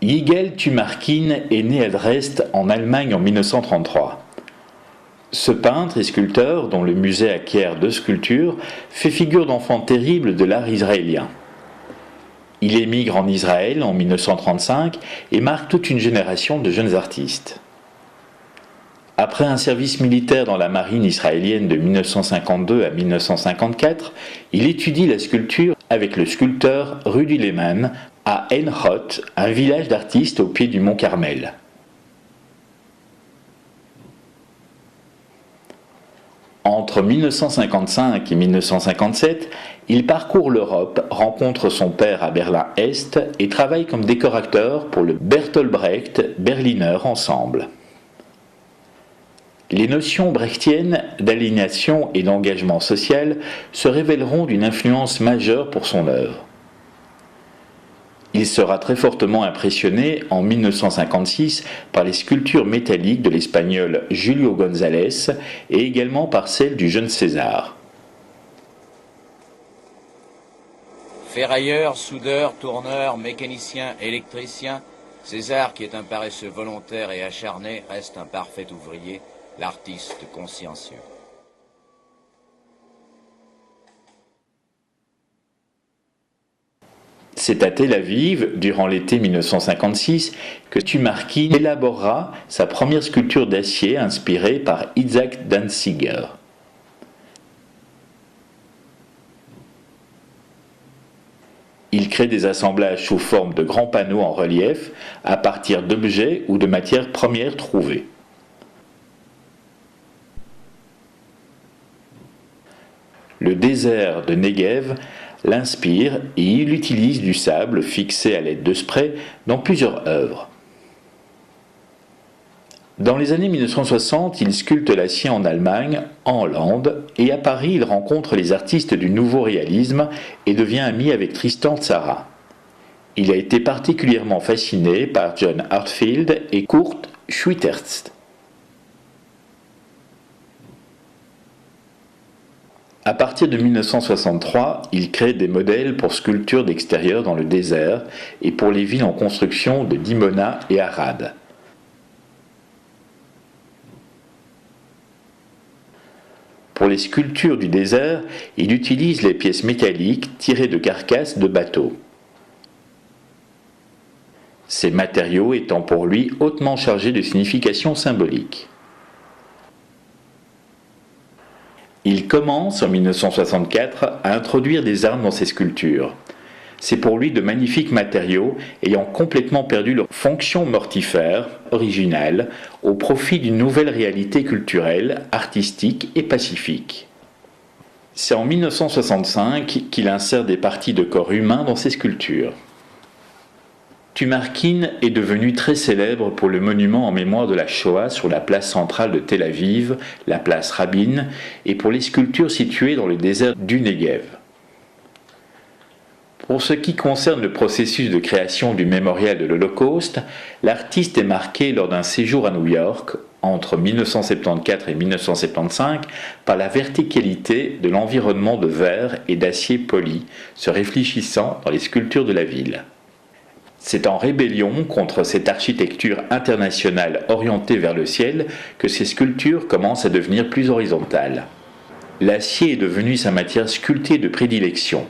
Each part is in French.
Yigel Tumarkin est né à Dresde en Allemagne en 1933. Ce peintre et sculpteur, dont le musée acquiert 2 sculptures, fait figure d'enfant terrible de l'art israélien. Il émigre en Israël en 1935 et marque toute une génération de jeunes artistes. Après un service militaire dans la marine israélienne de 1952 à 1954, il étudie la sculpture avec le sculpteur Rudi Lehmann à Ein Hod, un village d'artistes au pied du mont Carmel. Entre 1955 et 1957, il parcourt l'Europe, rencontre son père à Berlin-Est et travaille comme décorateur pour le Bertolt Brecht Berliner Ensemble. Les notions brechtiennes d'aliénation et d'engagement social se révéleront d'une influence majeure pour son œuvre. Il sera très fortement impressionné en 1956 par les sculptures métalliques de l'Espagnol Julio González et également par celles du jeune César. Ferrailleur, soudeur, tourneur, mécanicien, électricien, César, qui est un paresseux volontaire et acharné, reste un parfait ouvrier, l'artiste consciencieux. C'est à Tel Aviv, durant l'été 1956, que Tumarkin élaborera sa première sculpture d'acier inspirée par Isaac Danziger. Il crée des assemblages sous forme de grands panneaux en relief à partir d'objets ou de matières premières trouvées. Le désert de Negev l'inspire et il utilise du sable fixé à l'aide de spray dans plusieurs œuvres. Dans les années 1960, il sculpte l'acier en Allemagne, en Hollande, et à Paris, il rencontre les artistes du nouveau réalisme et devient ami avec Tristan Tzara. Il a été particulièrement fasciné par John Heartfield et Kurt Schwitters. À partir de 1963, il crée des modèles pour sculptures d'extérieur dans le désert et pour les villes en construction de Dimona et Arad. Pour les sculptures du désert, il utilise les pièces métalliques tirées de carcasses de bateaux. Ces matériaux étant pour lui hautement chargés de significations symboliques. Il commence en 1964 à introduire des armes dans ses sculptures. C'est pour lui de magnifiques matériaux ayant complètement perdu leur fonction mortifère, originale, au profit d'une nouvelle réalité culturelle, artistique et pacifique. C'est en 1965 qu'il insère des parties de corps humains dans ses sculptures. Tumarkin est devenu très célèbre pour le monument en mémoire de la Shoah sur la place centrale de Tel Aviv, la place Rabin, et pour les sculptures situées dans le désert du Negev. Pour ce qui concerne le processus de création du mémorial de l'Holocauste, l'artiste est marqué lors d'un séjour à New York, entre 1974 et 1975, par la verticalité de l'environnement de verre et d'acier poli, se réfléchissant dans les sculptures de la ville. C'est en rébellion contre cette architecture internationale orientée vers le ciel que ces sculptures commencent à devenir plus horizontales. L'acier est devenu sa matière sculptée de prédilection.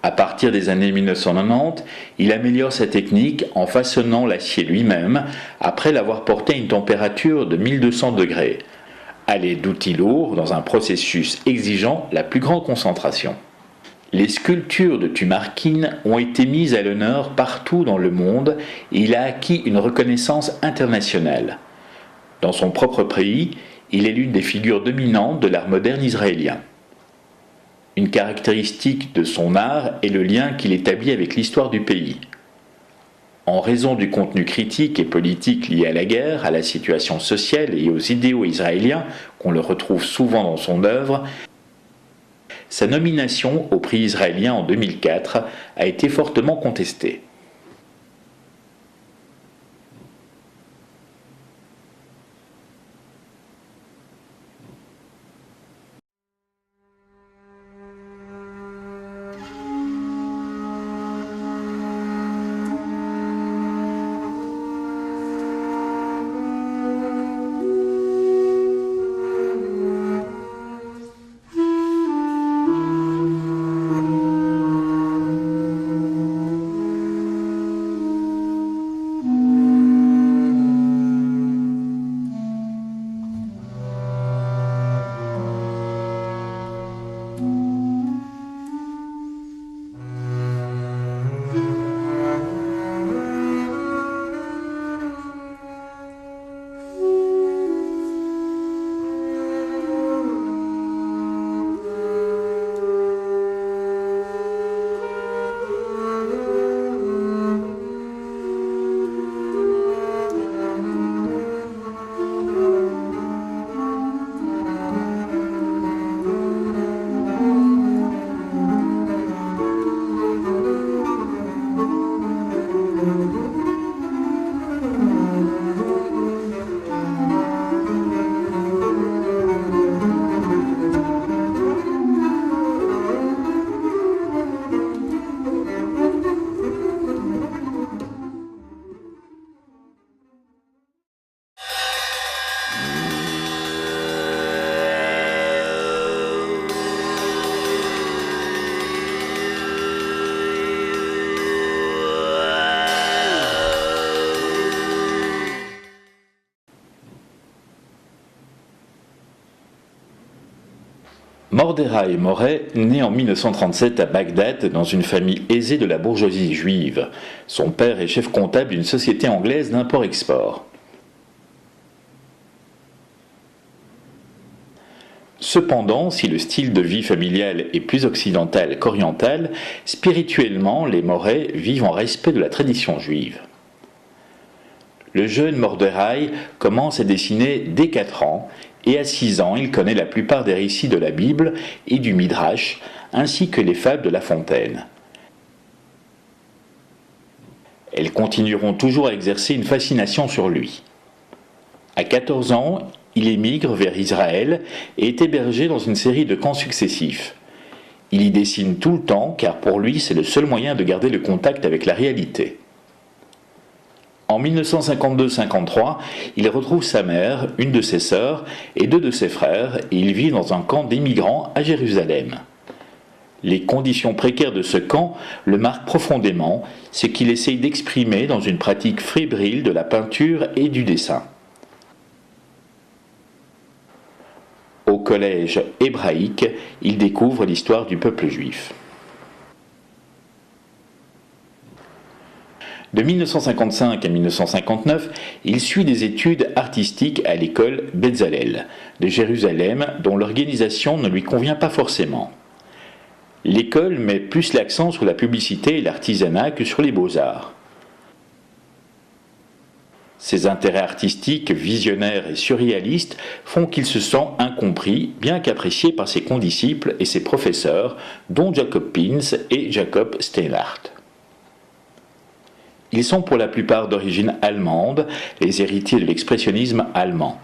À partir des années 1990, il améliore sa technique en façonnant l'acier lui-même après l'avoir porté à une température de 1200 degrés, à l'aide d'outils lourds dans un processus exigeant la plus grande concentration. Les sculptures de Tumarkin ont été mises à l'honneur partout dans le monde et il a acquis une reconnaissance internationale. Dans son propre pays, il est l'une des figures dominantes de l'art moderne israélien. Une caractéristique de son art est le lien qu'il établit avec l'histoire du pays. En raison du contenu critique et politique lié à la guerre, à la situation sociale et aux idéaux israéliens, qu'on le retrouve souvent dans son œuvre, sa nomination au prix israélien en 2004 a été fortement contestée. Mordechai Moreh naît en 1937 à Bagdad dans une famille aisée de la bourgeoisie juive. Son père est chef comptable d'une société anglaise d'import-export. Cependant, si le style de vie familial est plus occidental qu'oriental, spirituellement, les Moreh vivent en respect de la tradition juive. Le jeune Mordechai commence à dessiner dès 4 ans, et à 6 ans, il connaît la plupart des récits de la Bible et du Midrash, ainsi que les fables de La Fontaine. Elles continueront toujours à exercer une fascination sur lui. À 14 ans, il émigre vers Israël et est hébergé dans une série de camps successifs. Il y dessine tout le temps, car pour lui, c'est le seul moyen de garder le contact avec la réalité. En 1952-53, il retrouve sa mère, une de ses sœurs et 2 de ses frères, et il vit dans un camp d'émigrants à Jérusalem. Les conditions précaires de ce camp le marquent profondément, ce qu'il essaye d'exprimer dans une pratique fébrile de la peinture et du dessin. Au collège hébraïque, il découvre l'histoire du peuple juif. De 1955 à 1959, il suit des études artistiques à l'école Bezalel de Jérusalem, dont l'organisation ne lui convient pas forcément. L'école met plus l'accent sur la publicité et l'artisanat que sur les beaux-arts. Ses intérêts artistiques, visionnaires et surréalistes font qu'il se sent incompris, bien qu'apprécié par ses condisciples et ses professeurs, dont Jacob Pins et Jacob Steinhardt. Ils sont pour la plupart d'origine allemande, les héritiers de l'expressionnisme allemand.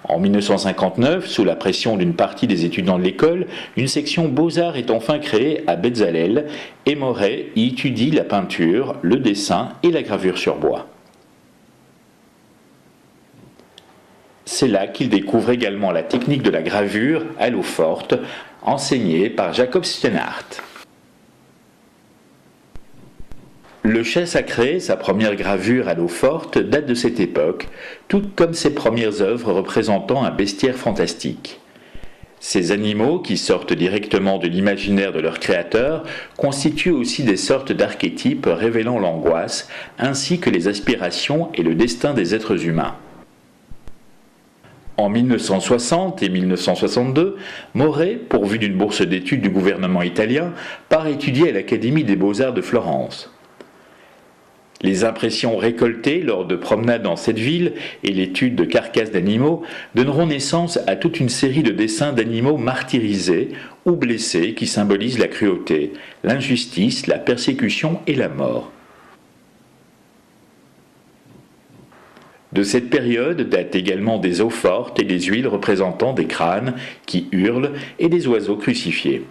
En 1959, sous la pression d'une partie des étudiants de l'école, une section Beaux-Arts est enfin créée à Bezalel et Moreh y étudie la peinture, le dessin et la gravure sur bois. C'est là qu'il découvre également la technique de la gravure à l'eau forte, enseignée par Jacob Steinhardt. Le chai sacré, sa première gravure à l'eau forte, date de cette époque, tout comme ses premières œuvres représentant un bestiaire fantastique. Ces animaux, qui sortent directement de l'imaginaire de leur créateur, constituent aussi des sortes d'archétypes révélant l'angoisse, ainsi que les aspirations et le destin des êtres humains. En 1960 et 1962, Moreh, pourvu d'une bourse d'études du gouvernement italien, part étudier à l'Académie des Beaux-Arts de Florence. Les impressions récoltées lors de promenades dans cette ville et l'étude de carcasses d'animaux donneront naissance à toute une série de dessins d'animaux martyrisés ou blessés qui symbolisent la cruauté, l'injustice, la persécution et la mort. De cette période datent également des eaux fortes et des huiles représentant des crânes qui hurlent et des oiseaux crucifiés.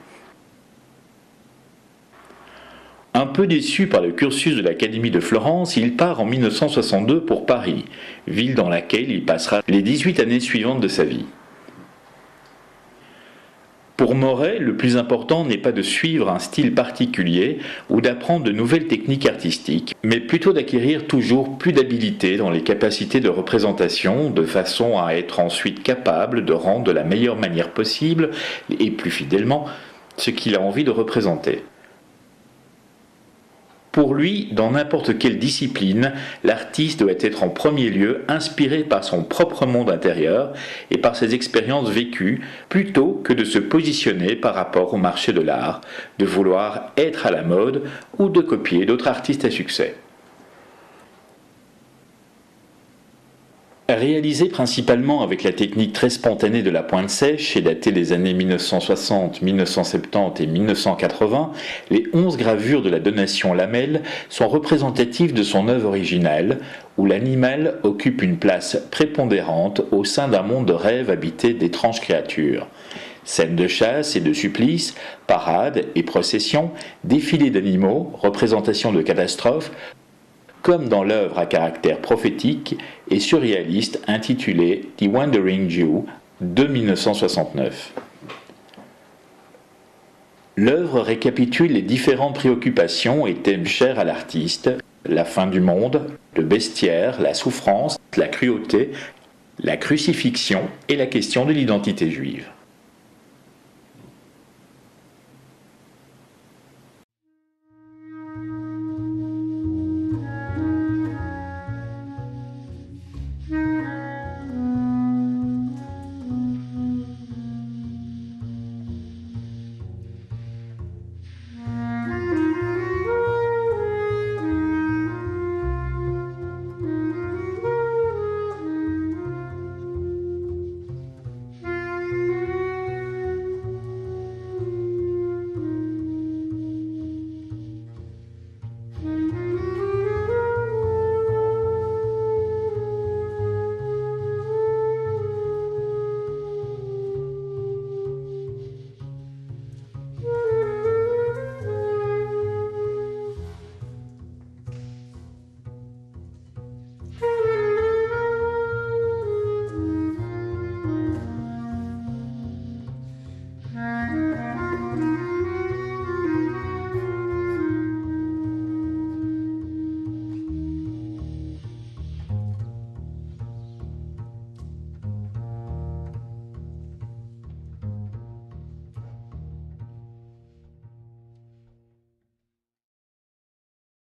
Un peu déçu par le cursus de l'Académie de Florence, il part en 1962 pour Paris, ville dans laquelle il passera les 18 années suivantes de sa vie. Pour Moreh, le plus important n'est pas de suivre un style particulier ou d'apprendre de nouvelles techniques artistiques, mais plutôt d'acquérir toujours plus d'habileté dans les capacités de représentation, de façon à être ensuite capable de rendre de la meilleure manière possible et plus fidèlement ce qu'il a envie de représenter. Pour lui, dans n'importe quelle discipline, l'artiste doit être en premier lieu inspiré par son propre monde intérieur et par ses expériences vécues, plutôt que de se positionner par rapport au marché de l'art, de vouloir être à la mode ou de copier d'autres artistes à succès. Réalisé principalement avec la technique très spontanée de la pointe sèche et datée des années 1960, 1970 et 1980, les 11 gravures de la Donation Lamel sont représentatives de son œuvre originale, où l'animal occupe une place prépondérante au sein d'un monde de rêve habité d'étranges créatures. Scènes de chasse et de supplices, parades et processions, défilés d'animaux, représentations de catastrophes, comme dans l'œuvre à caractère prophétique et surréaliste intitulée The Wandering Jew de 1969. L'œuvre récapitule les différentes préoccupations et thèmes chers à l'artiste: la fin du monde, le bestiaire, la souffrance, la cruauté, la crucifixion et la question de l'identité juive.